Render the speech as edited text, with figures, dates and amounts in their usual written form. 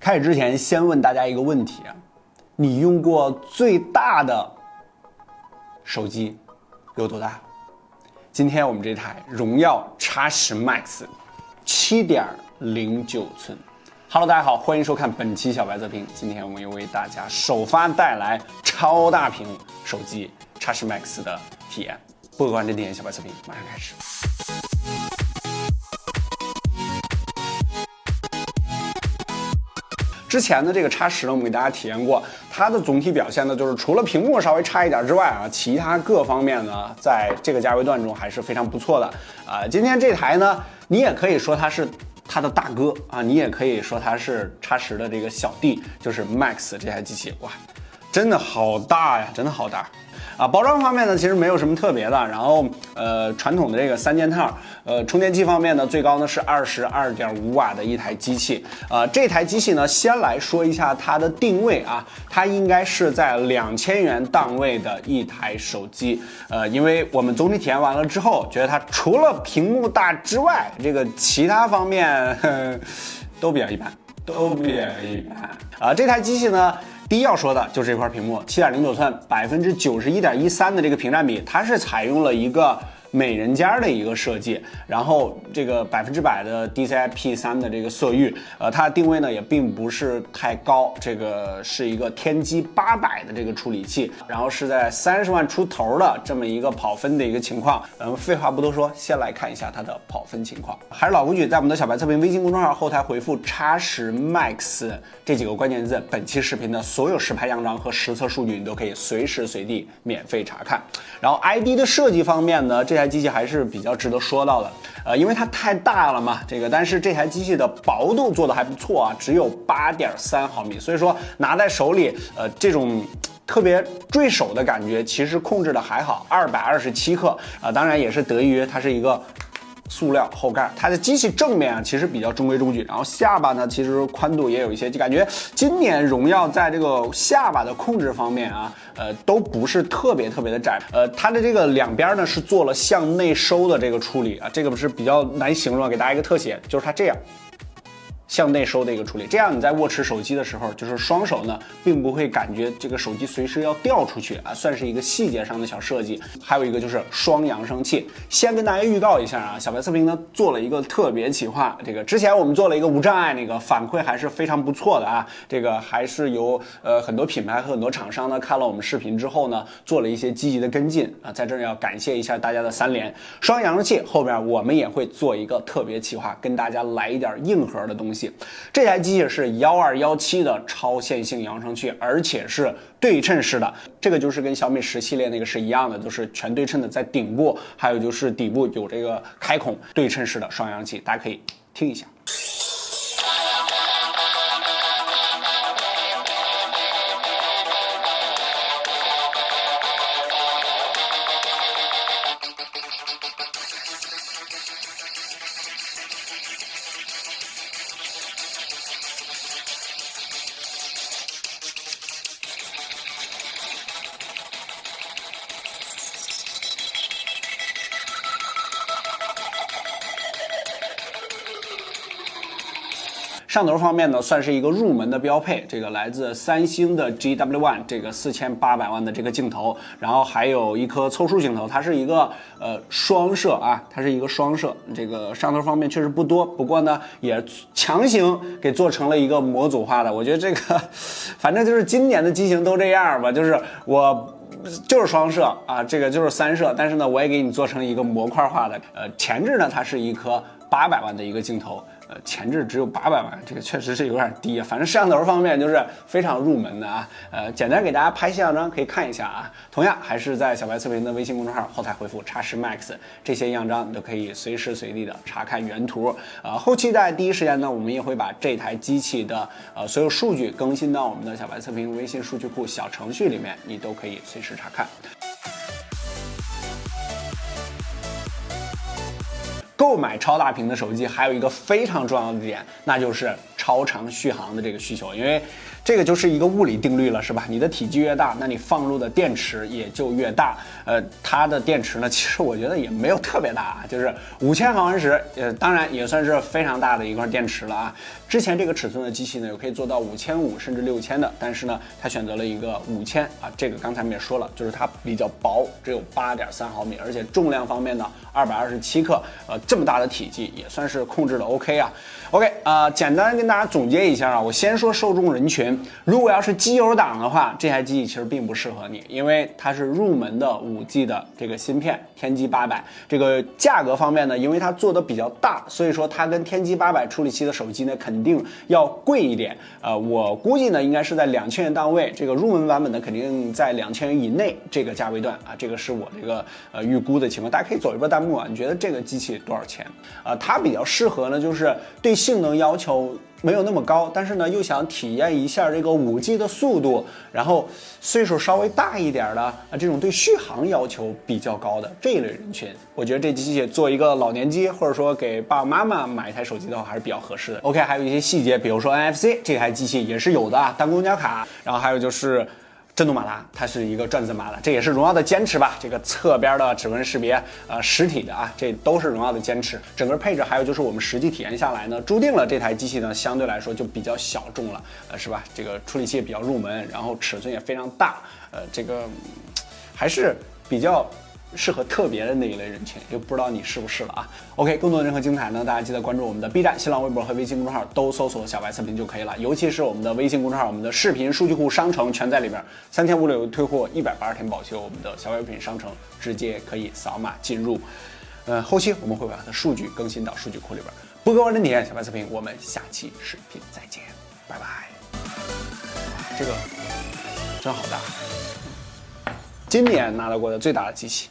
开始之前，先问大家一个问题：你用过最大的手机有多大？今天我们这台荣耀 X10 Max 7.09寸。Hello， 大家好，欢迎收看本期小白测评。今天我们又为大家首发带来超大屏手机 X10 Max 的体验。不客观这点小白测评马上开始。之前的这个 X10呢，我们给大家体验过，它的总体表现呢，就是除了屏幕稍微差一点之外啊，其他各方面呢，在这个价位段中还是非常不错的。今天这台呢，你也可以说它是它的大哥啊，你也可以说它是 X10的这个小弟，就是 Max 这台机器，哇，真的好大呀，真的好大。包装方面呢，其实没有什么特别的。然后传统的这个3件套，充电器方面呢，最高呢是22.5瓦的一台机器。这台机器呢，先来说一下它的定位啊，它应该是在2000元档位的一台手机。因为我们总体体验完了之后，觉得它除了屏幕大之外，这个其他方面都比较一般，这台机器呢，第一要说的就是这块屏幕，7.09寸，91.13%的这个屏占比，它是采用了一个美人尖的一个设计，然后这个100%的 DCI-P3 的这个色域，它的定位呢也并不是太高，这个是一个天玑800的这个处理器，然后是在30万出头的这么一个跑分的一个情况。废话不多说，先来看一下它的跑分情况。还是老规矩，在我们的小白测评微信公众号后台回复 X10 Max 这几个关键字，本期视频的所有实拍样张和实测数据你都可以随时随地免费查看。然后 ID 的设计方面呢，这台机器还是比较值得说到的，因为它太大了嘛，但是这台机器的薄度做的还不错啊，只有8.3毫米，所以说拿在手里，这种特别坠手的感觉，其实控制的还好，227克当然也是得益于它是一个塑料后盖，它的机器正面啊其实比较中规中矩，然后下巴呢其实宽度也有一些，就感觉今年荣耀在这个下巴的控制方面啊，都不是特别的窄，它的这个两边呢是做了向内收的这个处理啊，这个不是比较难形容，给大家一个特写，就是它这样。向内收的一个处理，这样你在握持手机的时候，就是双手呢，并不会感觉这个手机随时要掉出去啊，算是一个细节上的小设计。还有一个就是双扬声器，先跟大家预告一下啊，小白测评呢做了一个特别企划，这个之前我们做了一个无障碍，那个反馈还是非常不错的啊，这个还是由很多品牌和很多厂商呢看了我们视频之后呢，做了一些积极的跟进啊，在这儿要感谢一下大家的3连。双扬声器后边我们也会做一个特别企划，跟大家来一点硬核的东西。这台机器是1217的超线性扬声器，而且是对称式的，这个就是跟小米10系列那个是一样的，就是全对称的，在顶部还有就是底部有这个开孔，对称式的双扬器，大家可以听一下。上头方面呢，算是一个入门的标配，这个来自三星的 GW1 这个4800万的这个镜头，然后还有一颗凑数镜头，它是一个双摄啊，它是一个双摄，这个上头方面确实不多，不过呢也强行给做成了一个模组化的，我觉得这个反正就是今年的机型都这样吧，就是我就是双摄啊，这个就是3摄，但是呢我也给你做成一个模块化的，前置呢它是一颗800万的一个镜头。前置只有800万，这个确实是有点低啊。反正摄像头方面就是非常入门的啊。简单给大家拍些样张，可以看一下啊。同样还是在小白测评的微信公众号后台回复 X10 Max， 这些样张你都可以随时随地的查看原图。后期在第一时间呢，我们也会把这台机器的所有数据更新到我们的小白测评微信数据库小程序里面，你都可以随时查看。购买超大屏的手机还有一个非常重要的点，那就是超长续航的这个需求。因为这个就是一个物理定律了，是吧？你的体积越大，那你放入的电池也就越大。它的电池呢，其实我觉得也没有特别大，就是5000毫安时，当然也算是非常大的一块电池了啊。之前这个尺寸的机器呢，有可以做到5500甚至6000的，但是呢，它选择了一个5000啊。这个刚才我们也说了，就是它比较薄，只有8.3毫米，而且重量方面呢，227克，这么大的体积也算是控制的 OK 啊。OK 简单跟大家总结一下啊，我先说受众人群，如果要是机油党的话，这台机器其实并不适合你，因为它是入门的5G 的这个芯片，天玑800。这个价格方面呢，因为它做的比较大，所以说它跟天玑800处理器的手机呢，肯定要贵一点。我估计呢，应该是在2000元档位，这个入门版本呢，肯定在2000元以内这个价位段啊，这个是我这个预估的情况。大家可以走一波弹幕啊，你觉得这个机器多少钱？它比较适合呢，就是对性能要求没有那么高，但是呢又想体验一下这个5G 的速度，然后岁数稍微大一点的这种对续航要求比较高的这一类人群，我觉得这机器做一个老年机，或者说给爸爸妈妈买一台手机的话，还是比较合适的。OK， 还有一些细节，比如说 NFC 这台机器也是有的啊，单公交卡，然后还有就是震动马达，它是一个转子马达，这也是荣耀的坚持吧。这个侧边的指纹识别，实体的啊，这都是荣耀的坚持。整个配置还有就是我们实际体验下来呢，注定了这台机器呢相对来说就比较小众了，是吧？这个处理器也比较入门，然后尺寸也非常大，这个还是比较适合特别的那一类人群，就不知道你是不是了啊。OK， 更多的任何精彩呢，大家记得关注我们的 B 站、新浪微博和微信公众号，都搜索小白测评就可以了。尤其是我们的微信公众号，我们的视频数据库商城全在里边，3天无理由退货，180天保修，我们的小白品商城直接可以扫码进入。后期我们会把它的数据更新到数据库里边。不客观真体验，小白测评，我们下期视频再见，拜拜。这个真好大，今年拿到过的最大的机器。